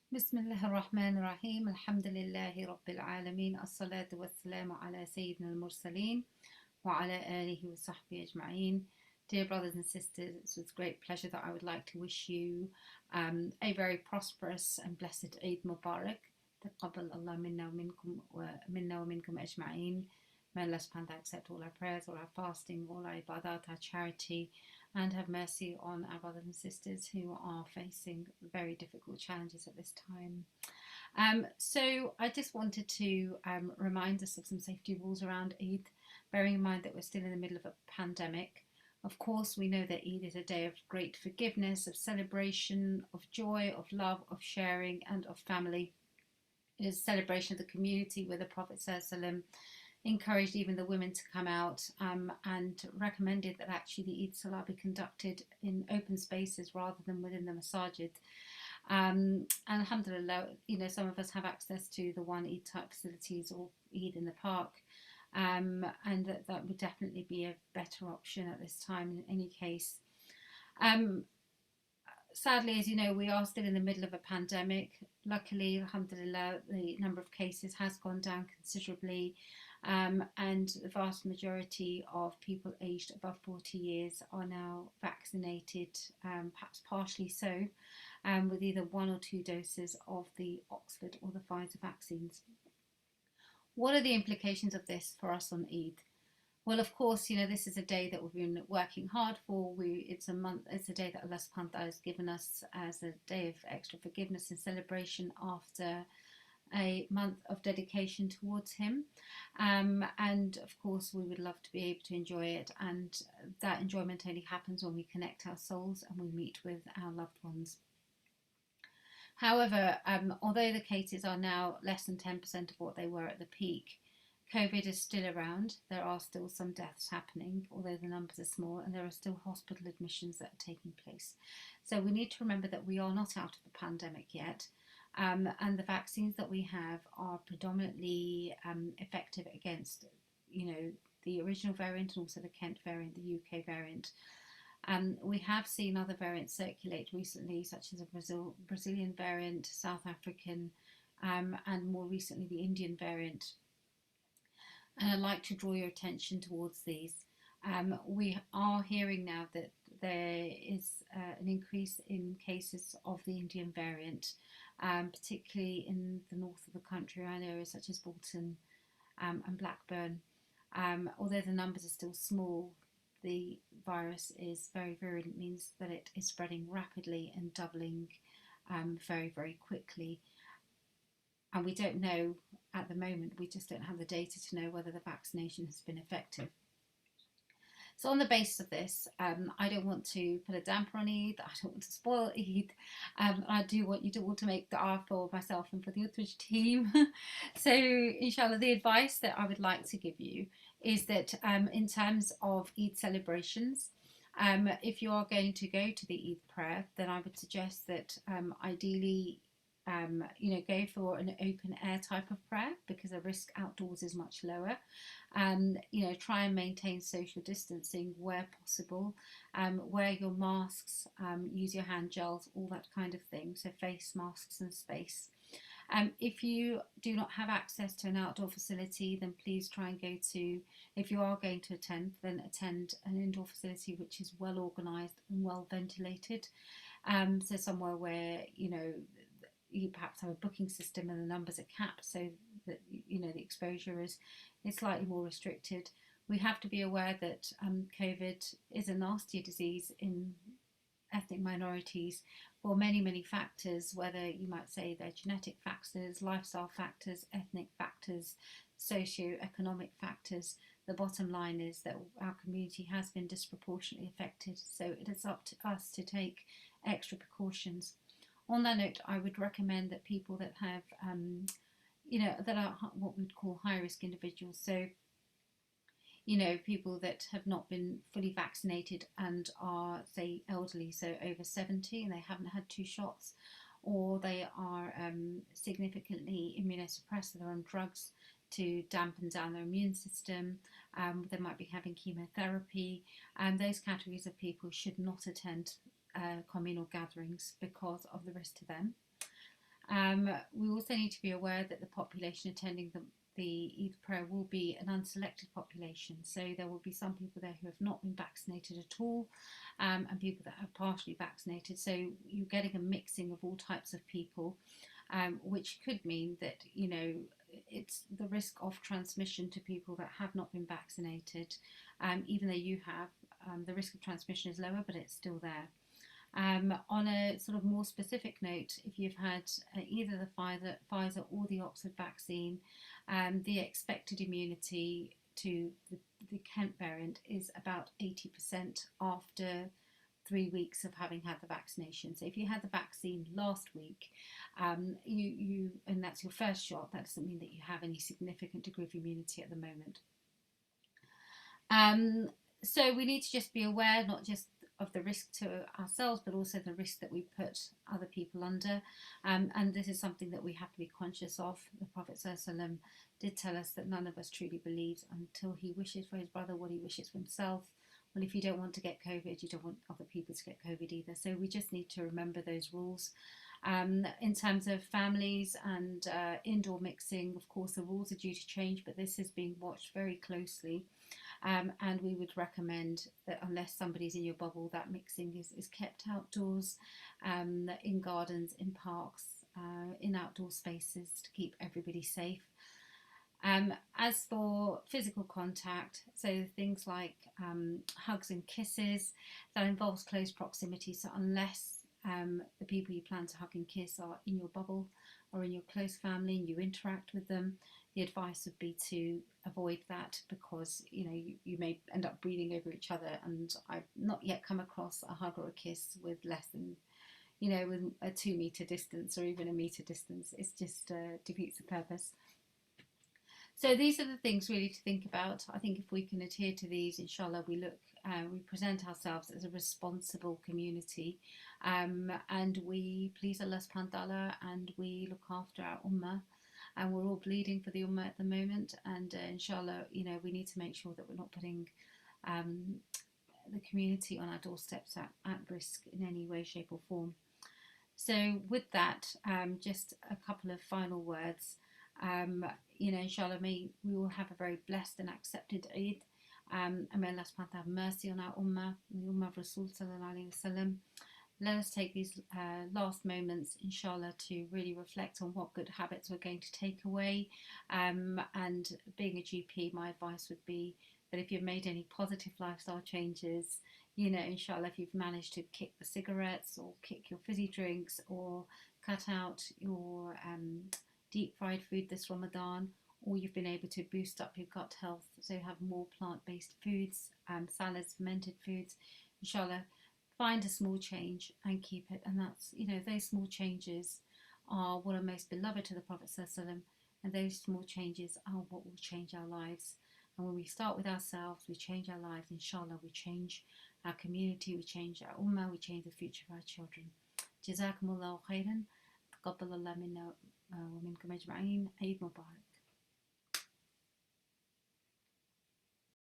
Bismillah ar-Rahman ar-Rahim. Alhamdulillahi Rabbil Alameen. As-salatu was-salamu ala Sayyidina al-Mursaleen wa ala alihi wa sahbihi ajma'een. Dear brothers and sisters, it's with great pleasure that I would like to wish you a very prosperous and blessed Eid Mubarak. Taqabbal Allah minna wa minkum ajma'een. May Allah subhanahu wa ta'ala accept all our prayers, all our fasting, all our ibadat, our charity, and have mercy on our brothers and sisters who are facing very difficult challenges at this time. So I just wanted to remind us of some safety rules around Eid, bearing in mind that we're still in the middle of a pandemic. Of course, we know that Eid is a day of great forgiveness, of celebration, of joy, of love, of sharing, and of family. It is a celebration of the community where the Prophet ﷺ encouraged even the women to come out and recommended that actually the Eid Salah be conducted in open spaces rather than within the masajid. And alhamdulillah, some of us have access to the one Eid type facilities or Eid in the park. And that would definitely be a better option at this time in any case. Sadly, as you know, we are still in the middle of a pandemic. Luckily, alhamdulillah, the number of cases has gone down considerably. And the vast majority of people aged above 40 years are now vaccinated, perhaps partially so, with either 1 or 2 doses of the Oxford or the Pfizer vaccines. What are the implications of this for us on Eid? Well, of course, this is a day that we've been working hard for. It's a day that Allah subhanahu wa ta'ala has given us as a day of extra forgiveness and celebration after a month of dedication towards him, and of course we would love to be able to enjoy it, and that enjoyment only happens when we connect our souls and we meet with our loved ones. However, although the cases are now less than 10% of what they were at the peak, COVID is still around. There are still some deaths happening, although the numbers are small, and there are still hospital admissions that are taking place. So we need to remember that we are not out of the pandemic yet. And the vaccines that we have are predominantly effective against, the original variant and also the Kent variant, the UK variant. We have seen other variants circulate recently, such as a Brazilian variant, South African, and more recently the Indian variant. And I'd like to draw your attention towards these. We are hearing now that there is an increase in cases of the Indian variant, particularly in the north of the country, around areas such as Bolton and Blackburn. Although the numbers are still small, the virus is very virulent, means that it is spreading rapidly and doubling very, very quickly. And we don't know at the moment, we just don't have the data to know whether the vaccination has been effective. So on the basis of this, I don't want to put a damper on Eid, I don't want to spoil Eid, I do want you to all to make dua for myself and for the Uthridge team. So inshallah, the advice that I would like to give you is that in terms of Eid celebrations, if you are going to go to the Eid prayer, then I would suggest that ideally go for an open air type of prayer, because the risk outdoors is much lower. Try and maintain social distancing where possible. Wear your masks, use your hand gels, all that kind of thing. So face masks and space. If you do not have access to an outdoor facility, then please try and go to, if you are going to attend, then attend an indoor facility which is well organised and well ventilated. So somewhere where, you perhaps have a booking system and the numbers are capped, so that the exposure is slightly more restricted. We have to be aware that COVID is a nastier disease in ethnic minorities for many, many factors, whether you might say they're genetic factors, lifestyle factors, ethnic factors, socio-economic factors. The bottom line is that our community has been disproportionately affected, so it is up to us to take extra precautions. On that note, I would recommend that people that have, that are what we'd call high-risk individuals, so, people that have not been fully vaccinated and are, say, elderly, so over 70 and they haven't had 2 shots, or they are significantly immunosuppressed, so they're on drugs to dampen down their immune system, they might be having chemotherapy, and those categories of people should not attend communal gatherings because of the risk to them. We also need to be aware that the population attending the Eid prayer will be an unselected population. So there will be some people there who have not been vaccinated at all, and people that are partially vaccinated. So you're getting a mixing of all types of people, which could mean that, it's the risk of transmission to people that have not been vaccinated. Even though you have, the risk of transmission is lower, but it's still there. On a sort of more specific note, if you've had either the Pfizer or the Oxford vaccine, the expected immunity to the Kent variant is about 80% after 3 weeks of having had the vaccination. So if you had the vaccine last week, and that's your first shot, that doesn't mean that you have any significant degree of immunity at the moment. So we need to just be aware, not just of the risk to ourselves, but also the risk that we put other people under. And this is something that we have to be conscious of. The Prophet ﷺ did tell us that none of us truly believes until he wishes for his brother what he wishes for himself. Well, if you don't want to get COVID, you don't want other people to get COVID either. So we just need to remember those rules. In terms of families and indoor mixing, of course, the rules are due to change, but this is being watched very closely. And we would recommend that unless somebody's in your bubble, that mixing is kept outdoors, in gardens, in parks, in outdoor spaces to keep everybody safe. As for physical contact, so things like hugs and kisses, that involves close proximity. So unless the people you plan to hug and kiss are in your bubble or in your close family and you interact with them, the advice would be to avoid that, because you may end up breathing over each other. And I've not yet come across a hug or a kiss with less than, with a 2 meter distance or even a meter distance. It's just defeats the purpose. So these are the things really to think about. I think if we can adhere to these, inshallah, we present ourselves as a responsible community, and we please Allah subhanahu wa ta'ala, and we look after our ummah. And we're all bleeding for the ummah at the moment, and inshallah, we need to make sure that we're not putting the community on our doorsteps at risk in any way, shape or form. So with that, just a couple of final words. Inshallah, we will have a very blessed and accepted Eid. And may Allah subhanahu wa ta'ala have mercy on our ummah, the ummah of Rasul sallallahu alayhi wa sallam. Let us take these last moments, inshallah, to really reflect on what good habits we're going to take away. And being a GP, my advice would be that if you've made any positive lifestyle changes, inshallah, if you've managed to kick the cigarettes or kick your fizzy drinks or cut out your deep fried food this Ramadan, or you've been able to boost up your gut health, so have more plant-based foods, salads, fermented foods, inshallah, find a small change and keep it. And that's, those small changes are what are most beloved to the Prophet ﷺ, and those small changes are what will change our lives. And when we start with ourselves, we change our lives. Inshallah, we change our community, we change our ummah, we change the future of our children. Jazakumullahu khairan. تقبل الله منا ومنكم أجمعين. عيد مبارك.